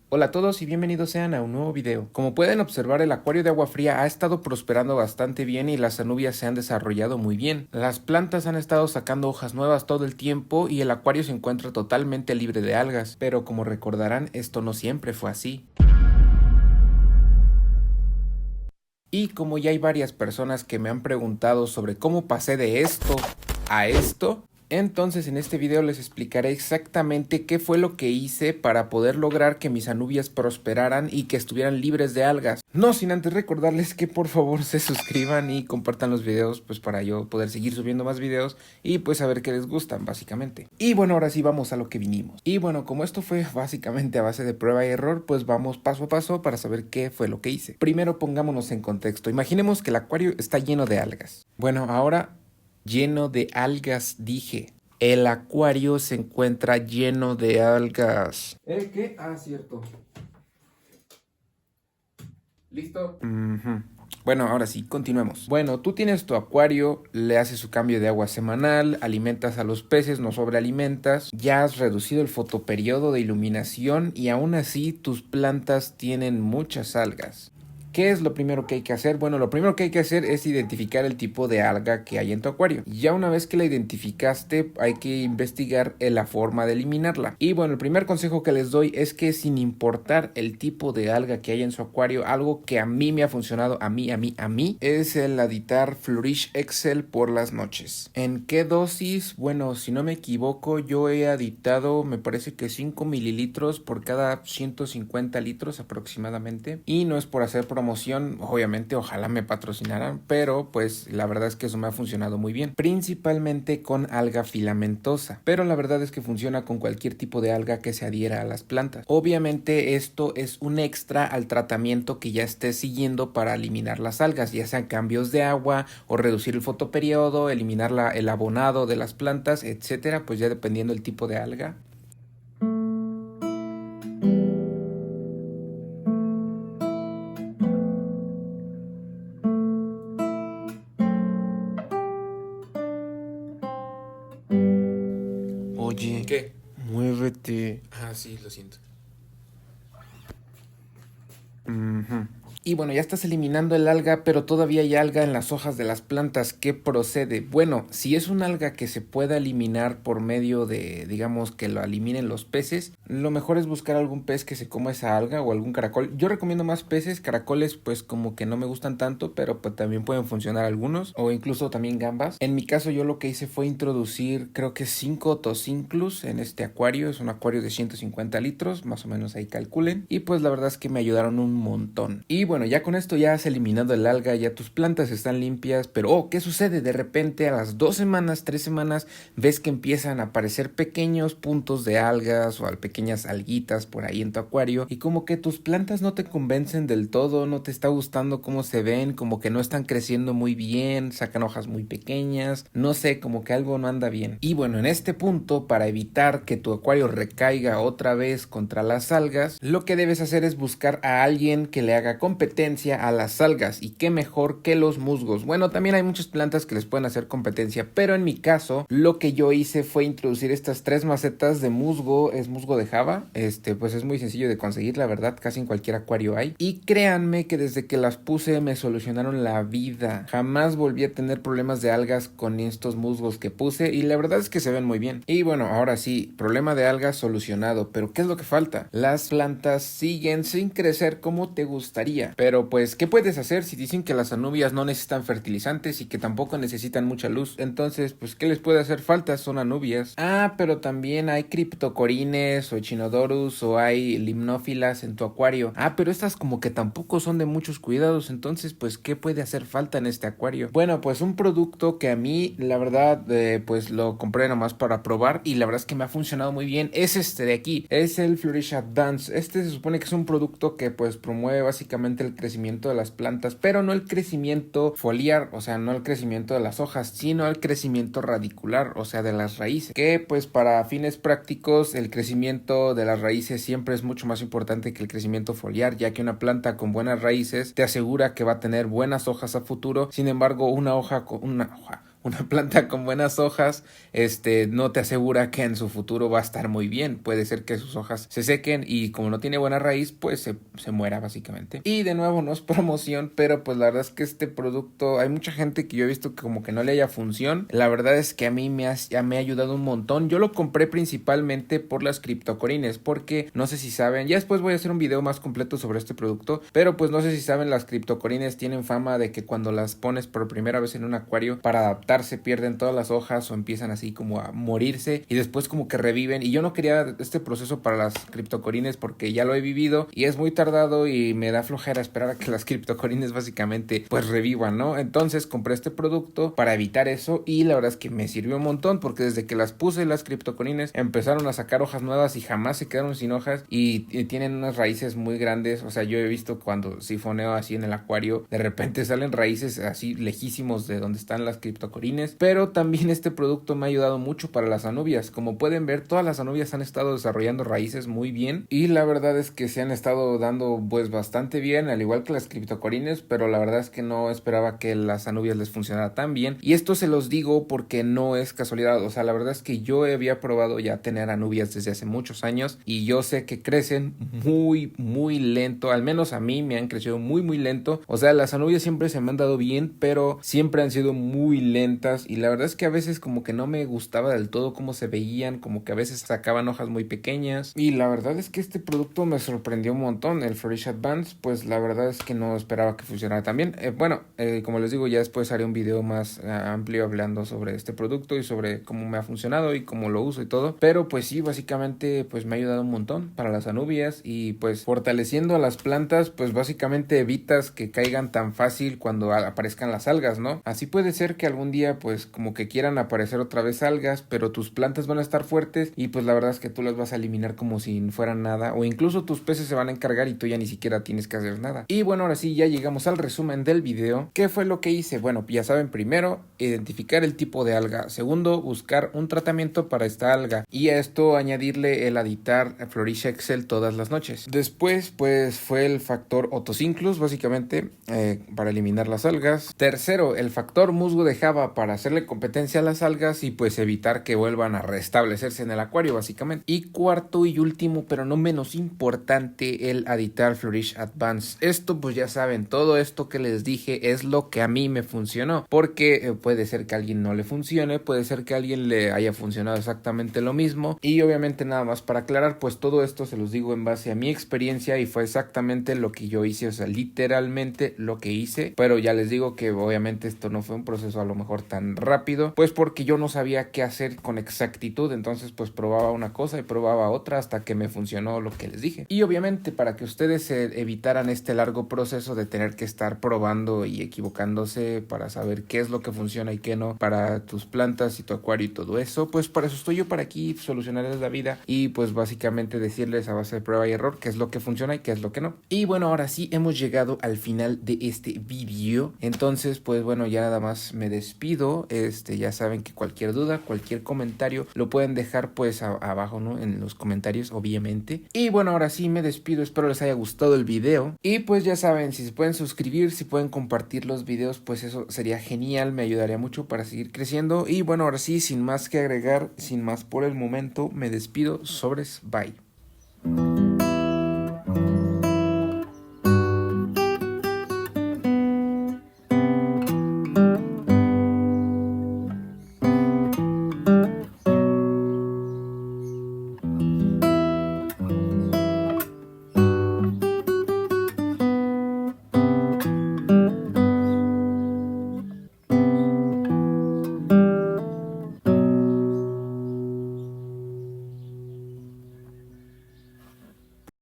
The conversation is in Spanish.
Hola a todos y bienvenidos sean a un nuevo video. Como pueden observar, el acuario de agua fría ha estado prosperando bastante bien y las anubias se han desarrollado muy bien. Las plantas han estado sacando hojas nuevas todo el tiempo y el acuario se encuentra totalmente libre de algas, pero como recordarán, esto no siempre fue así. Y como ya hay varias personas que me han preguntado sobre cómo pasé de esto a esto, entonces en este video les explicaré exactamente qué fue lo que hice para poder lograr que mis anubias prosperaran y que estuvieran libres de algas. No sin antes recordarles que por favor se suscriban y compartan los videos, pues para yo poder seguir subiendo más videos y pues saber qué les gustan básicamente. Y bueno, ahora sí vamos a lo que vinimos. Y bueno, como esto fue básicamente a base de prueba y error, pues vamos paso a paso para saber qué fue lo que hice. Primero pongámonos en contexto. Imaginemos que el acuario está lleno de algas. Bueno, ahora lleno de algas, dije. El acuario se encuentra lleno de algas. ¿Qué? Ah, cierto. ¿Listo? Bueno, ahora sí, continuemos. Bueno, tú tienes tu acuario, le haces su cambio de agua semanal, alimentas a los peces, no sobrealimentas, ya has reducido el fotoperiodo de iluminación y aún así tus plantas tienen muchas algas. ¿Qué es lo primero que hay que hacer? Bueno, lo primero que hay que hacer es identificar el tipo de alga que hay en tu acuario. Ya una vez que la identificaste, hay que investigar la forma de eliminarla. Y bueno, el primer consejo que les doy es que sin importar el tipo de alga que hay en su acuario, algo que a mí me ha funcionado, a mí, es el aditar Flourish Excel por las noches. ¿En qué dosis? Bueno, si no me equivoco, yo he aditado, me parece que 5 mililitros por cada 150 litros aproximadamente. Y no es por hacer promoción, obviamente ojalá me patrocinaran, pero pues la verdad es que eso me ha funcionado muy bien, principalmente con alga filamentosa, pero la verdad es que funciona con cualquier tipo de alga que se adhiera a las plantas. Obviamente esto es un extra al tratamiento que ya estés siguiendo para eliminar las algas, ya sean cambios de agua o reducir el fotoperiodo, eliminar el abonado de las plantas, etcétera, pues ya dependiendo del tipo de alga. Oye, ¿qué? Muévete. Ah, sí, lo siento. Y bueno, ya estás eliminando el alga, pero todavía hay alga en las hojas de las plantas. ¿Qué procede? Bueno, si es un alga que se pueda eliminar por medio de, digamos, que lo eliminen los peces, lo mejor es buscar algún pez que se coma esa alga o algún caracol. Yo recomiendo más peces, caracoles pues como que no me gustan tanto, pero pues también pueden funcionar algunos, o incluso también gambas. En mi caso yo lo que hice fue introducir creo que 5 tocinclus en este acuario. Es un acuario de 150 litros, más o menos ahí calculen. Y pues la verdad es que me ayudaron un montón. Y bueno, ya con esto ya has eliminado el alga, ya tus plantas están limpias, pero ¿qué sucede? De repente a las 2 semanas, 3 semanas, ves que empiezan a aparecer pequeños puntos de algas o pequeñas alguitas por ahí en tu acuario y como que tus plantas no te convencen del todo, no te está gustando cómo se ven, como que no están creciendo muy bien, sacan hojas muy pequeñas, no sé, como que algo no anda bien. Y bueno, en este punto, para evitar que tu acuario recaiga otra vez contra las algas, lo que debes hacer es buscar a alguien que le haga competencia a las algas, y qué mejor que los musgos. Bueno, también hay muchas plantas que les pueden hacer competencia, pero en mi caso lo que yo hice fue introducir estas 3 macetas de musgo. Es musgo de Java, pues es muy sencillo de conseguir, la verdad, casi en cualquier acuario hay, y créanme que desde que las puse me solucionaron la vida. Jamás volví a tener problemas de algas con estos musgos que puse y la verdad es que se ven muy bien. Y bueno, ahora sí, problema de algas solucionado, pero ¿qué es lo que falta? Las plantas siguen sin crecer como te gustaría. Pero pues, ¿qué puedes hacer si dicen que las anubias no necesitan fertilizantes y que tampoco necesitan mucha luz? Entonces, pues, ¿qué les puede hacer falta? Son anubias. Ah, pero también hay criptocorines o echinodorus o hay limnófilas en tu acuario. Ah, pero estas como que tampoco son de muchos cuidados. Entonces, pues, ¿qué puede hacer falta en este acuario? Bueno, pues un producto que a mí, la verdad, pues lo compré nomás para probar y la verdad es que me ha funcionado muy bien. Es este de aquí. Es el Flourish Advance. Este se supone que es un producto que pues promueve básicamente el crecimiento de las plantas, pero no el crecimiento foliar, o sea, no el crecimiento de las hojas, sino el crecimiento radicular, o sea, de las raíces, que pues para fines prácticos el crecimiento de las raíces siempre es mucho más importante que el crecimiento foliar, ya que una planta con buenas raíces te asegura que va a tener buenas hojas a futuro. Sin embargo, una hoja una planta con buenas hojas, no te asegura que en su futuro va a estar muy bien. Puede ser que sus hojas se sequen y como no tiene buena raíz, pues se muera básicamente. Y de nuevo no es promoción, pero pues la verdad es que este producto, hay mucha gente que yo he visto que como que no le haya función. La verdad es que a mí me ha ayudado un montón. Yo lo compré principalmente por las criptocorines, porque no sé si saben, ya después voy a hacer un video más completo sobre este producto, pero pues no sé si saben, las criptocorines tienen fama de que cuando las pones por primera vez en un acuario, para adaptarse pierden todas las hojas o empiezan así como a morirse y después como que reviven. Y yo no quería este proceso para las criptocorines porque ya lo he vivido y es muy tardado y me da flojera esperar a que las criptocorines básicamente pues revivan, ¿no? Entonces compré este producto para evitar eso y la verdad es que me sirvió un montón, porque desde que las puse las criptocorines empezaron a sacar hojas nuevas y jamás se quedaron sin hojas y tienen unas raíces muy grandes. O sea, yo he visto cuando sifoneo así en el acuario, de repente salen raíces así lejísimos de donde están las criptocorines. Pero también este producto me ha ayudado mucho para las anubias. Como pueden ver, todas las anubias han estado desarrollando raíces muy bien y la verdad es que se han estado dando pues bastante bien, al igual que las criptocorines, pero la verdad es que no esperaba que las anubias les funcionara tan bien. Y esto se los digo porque no es casualidad. O sea, la verdad es que yo había probado ya tener anubias desde hace muchos años y yo sé que crecen muy lento. Al menos a mí me han crecido muy lento. O sea, las anubias siempre se me han dado bien, pero siempre han sido muy lentas y la verdad es que a veces como que no me gustaba del todo cómo se veían, como que a veces sacaban hojas muy pequeñas. Y la verdad es que este producto me sorprendió un montón, el Flourish Advance. Pues la verdad es que no esperaba que funcionara tan bien. Como les digo, ya después haré un video más amplio hablando sobre este producto y sobre cómo me ha funcionado y cómo lo uso y todo. Pero pues sí, básicamente pues me ha ayudado un montón para las anubias y pues fortaleciendo a las plantas, pues básicamente evitas que caigan tan fácil cuando aparezcan las algas, ¿no? Así puede ser que algún día pues como que quieran aparecer otra vez algas, pero tus plantas van a estar fuertes y pues la verdad es que tú las vas a eliminar como si fueran nada, o incluso tus peces se van a encargar y tú ya ni siquiera tienes que hacer nada. Y bueno, ahora sí ya llegamos al resumen del video. ¿Qué fue lo que hice? Bueno, ya saben, primero identificar el tipo de alga, segundo buscar un tratamiento para esta alga y a esto añadirle el aditar Flourish Excel todas las noches. Después pues fue el factor Otocinclus básicamente para eliminar las algas. Tercero, el factor musgo de Java para hacerle competencia a las algas y pues evitar que vuelvan a restablecerse en el acuario básicamente. Y cuarto y último, pero no menos importante, el aditar Flourish Advance. Esto pues ya saben, todo esto que les dije es lo que a mí me funcionó, porque puede ser que a alguien no le funcione, puede ser que a alguien le haya funcionado exactamente lo mismo. Y obviamente nada más para aclarar, pues todo esto se los digo en base a mi experiencia y fue exactamente lo que yo hice, o sea, literalmente lo que hice. Pero ya les digo que obviamente esto no fue un proceso a lo mejor tan rápido, pues porque yo no sabía qué hacer con exactitud. Entonces pues probaba una cosa y probaba otra hasta que me funcionó lo que les dije. Y obviamente para que ustedes evitaran este largo proceso de tener que estar probando y equivocándose para saber qué es lo que funciona y qué no para tus plantas y tu acuario y todo eso, pues para eso estoy yo, para aquí solucionarles la vida y pues básicamente decirles a base de prueba y error qué es lo que funciona y qué es lo que no. Y bueno, ahora sí hemos llegado al final de este vídeo. Entonces pues bueno, ya nada más me despido. Ya saben que cualquier duda, cualquier comentario lo pueden dejar pues abajo, ¿no? En los comentarios obviamente. Y bueno, ahora sí me despido, espero les haya gustado el video y pues ya saben, si se pueden suscribir, si pueden compartir los videos, pues eso sería genial, me ayudaría mucho para seguir creciendo. Y bueno, ahora sí, sin más que agregar, sin más por el momento, me despido, sobres, bye.